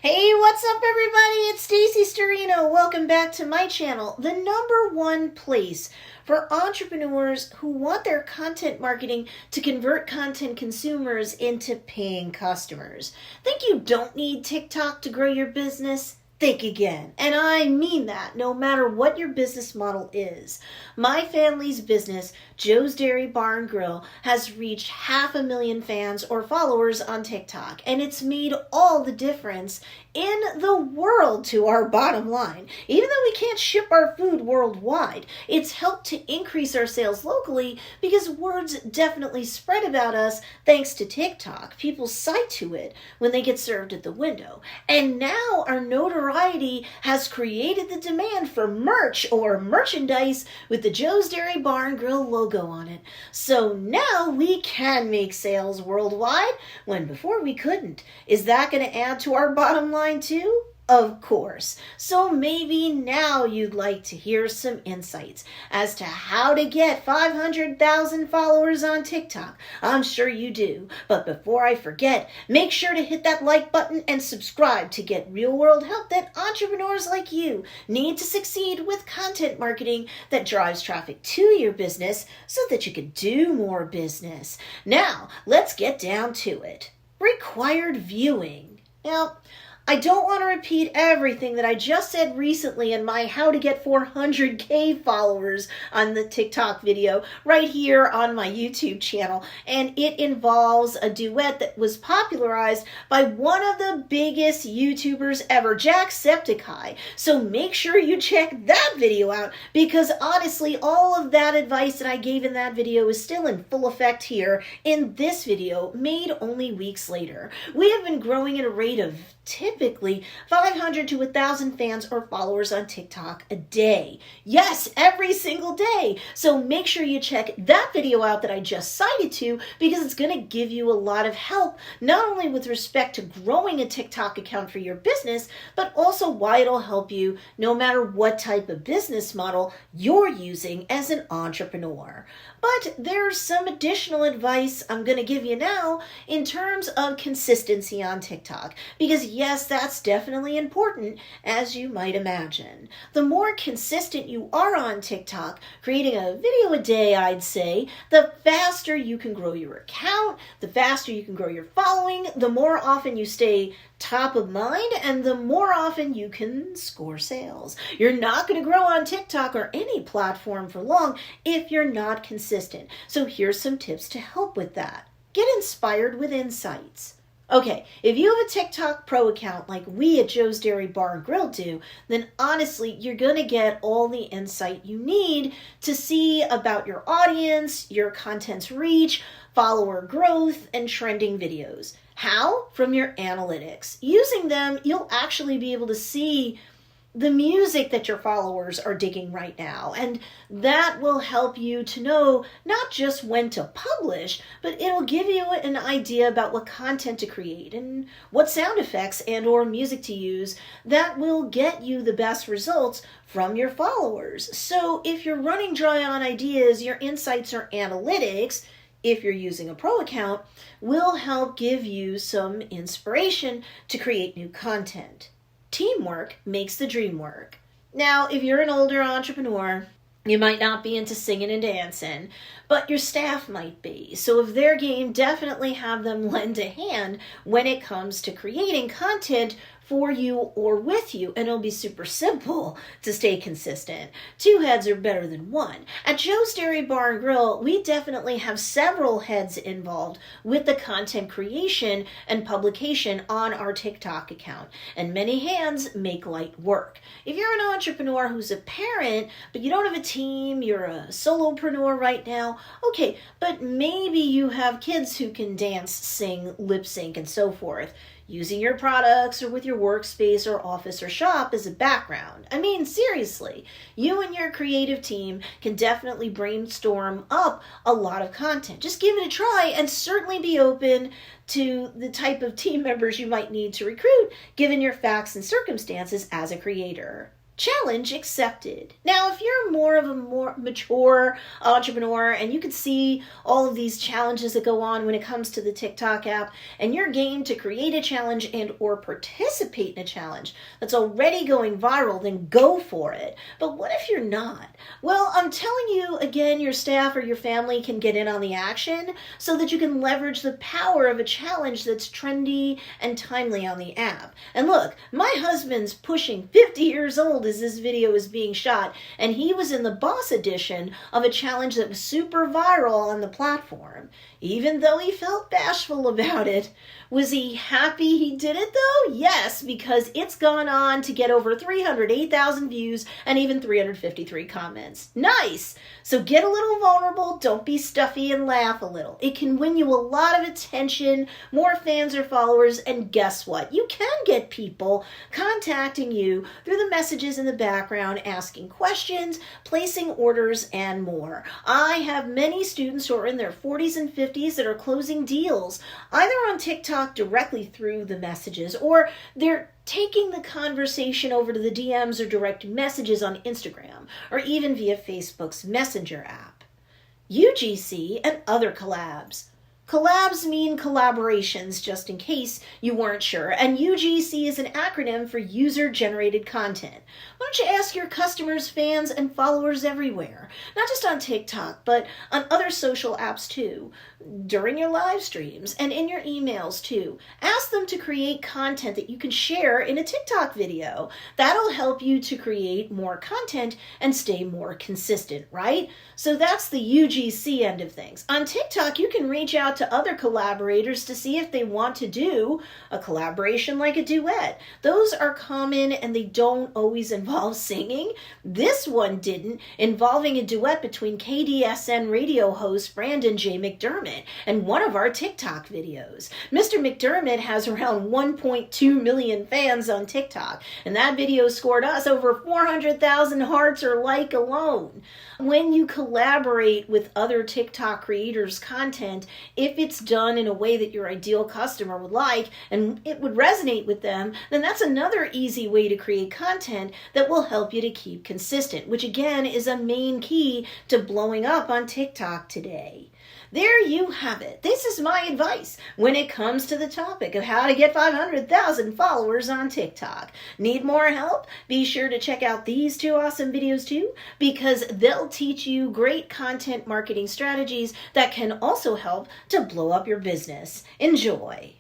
Hey, what's up everybody? It's Stacey Storino. Welcome back to my channel, the #1 place for entrepreneurs who want their content marketing to convert content consumers into paying customers. Think you don't need TikTok to grow your business? Think again. And I mean that, no matter what your business model is. My family's business, Joe's Dairy Bar and Grill, has reached 500,000 fans or followers on TikTok, and it's made all the difference in the world to our bottom line. Even though we can't ship our food worldwide, it's helped to increase our sales locally because words definitely spread about us thanks to TikTok. People cite to it when they get served at the window. And now our notoriety has created the demand for merch or merchandise with the Joe's Dairy Bar and Grill logo on it. So now we can make sales worldwide when before we couldn't. Is that going to add to our bottom line too? Of course. So maybe now you'd like to hear some insights as to how to get 500,000 followers on TikTok. I'm sure you do. But before I forget, make sure to hit that like button and subscribe to get real-world help that entrepreneurs like you need to succeed with content marketing that drives traffic to your business so that you can do more business. Now, let's get down to it. Required viewing. Now, I don't want to repeat everything that I just said recently in my how to get 400K followers on the TikTok video right here on my YouTube channel. And it involves a duet that was popularized by one of the biggest YouTubers ever, Jacksepticeye. So make sure you check that video out because honestly, all of that advice that I gave in that video is still in full effect here in this video made only weeks later. We have been growing at a rate of typically 500 to 1,000 fans or followers on TikTok a day. Yes, every single day. So make sure you check that video out that I just cited to because it's going to give you a lot of help, not only with respect to growing a TikTok account for your business, but also why it'll help you no matter what type of business model you're using as an entrepreneur. But there's some additional advice I'm going to give you now in terms of consistency on TikTok because yes, that's definitely important, as you might imagine. The more consistent you are on TikTok, creating a video a day, I'd say, the faster you can grow your account, the faster you can grow your following, the more often you stay top of mind, and the more often you can score sales. You're not going to grow on TikTok or any platform for long if you're not consistent. So here's some tips to help with that. Get inspired with insights. Okay, if you have a TikTok Pro account like we at Joe's Dairy Bar and Grill do, then honestly, you're going to get all the insight you need to see about your audience, your content's reach, follower growth, and trending videos. How? From your analytics. Using them, you'll actually be able to see the music that your followers are digging right now. And that will help you to know not just when to publish, but it'll give you an idea about what content to create and what sound effects and or music to use that will get you the best results from your followers. So if you're running dry on ideas, your insights or analytics, if you're using a pro account, will help give you some inspiration to create new content. Teamwork makes the dream work. Now, if you're an older entrepreneur, you might not be into singing and dancing, but your staff might be. So if they're game, definitely have them lend a hand when it comes to creating content for you or with you, and it'll be super simple to stay consistent. 2 heads are better than 1. At Joe's Dairy Bar and Grill, we definitely have several heads involved with the content creation and publication on our TikTok account, and many hands make light work. If you're an entrepreneur who's a parent, but you don't have a team, you're a solopreneur right now, okay, but maybe you have kids who can dance, sing, lip sync, and so forth. Using your products or with your workspace or office or shop as a background. I mean, seriously, you and your creative team can definitely brainstorm up a lot of content. Just give it a try and certainly be open to the type of team members you might need to recruit given your facts and circumstances as a creator. Challenge accepted. Now, if you're more of a more mature entrepreneur and you can see all of these challenges that go on when it comes to the TikTok app, and you're game to create a challenge and or participate in a challenge that's already going viral, then go for it. But what if you're not? Well, I'm telling you, again, your staff or your family can get in on the action so that you can leverage the power of a challenge that's trendy and timely on the app. And look, my husband's pushing 50 years old as this video is being shot, and he was in the boss edition of a challenge that was super viral on the platform. Even though he felt bashful about it, was he happy he did it though? Yes, because it's gone on to get over 308,000 views and even 353 comments. Nice! So get a little vulnerable, don't be stuffy, and laugh a little. It can win you a lot of attention, more fans or followers, and guess what? You can get people contacting you through the messages in the background, asking questions, placing orders, and more. I have many students who are in their 40s and 50s that are closing deals, either on TikTok directly through the messages, or they're taking the conversation over to the DMs or direct messages on Instagram, or even via Facebook's Messenger app. UGC and other collabs. Collabs mean collaborations, just in case you weren't sure, and UGC is an acronym for user-generated content. Why don't you ask your customers, fans, and followers everywhere, not just on TikTok, but on other social apps too, during your live streams and in your emails too. Ask them to create content that you can share in a TikTok video. That'll help you to create more content and stay more consistent, right? So that's the UGC end of things. On TikTok, you can reach out to other collaborators to see if they want to do a collaboration like a duet. Those are common and they don't always involve singing. This one didn't, involving a duet between KDSN radio host Brandon J. McDermott and one of our TikTok videos. Mr. McDermott has around 1.2 million fans on TikTok, and that video scored us over 400,000 hearts or like alone. When you collaborate with other TikTok creators' content, if it's done in a way that your ideal customer would like and it would resonate with them, then that's another easy way to create content that will help you to keep consistent, which again is a main key to blowing up on TikTok today. There you have it. This is my advice when it comes to the topic of how to get 500,000 followers on TikTok. Need more help? Be sure to check out these two awesome videos too, because they'll teach you great content marketing strategies that can also help to blow up your business. Enjoy.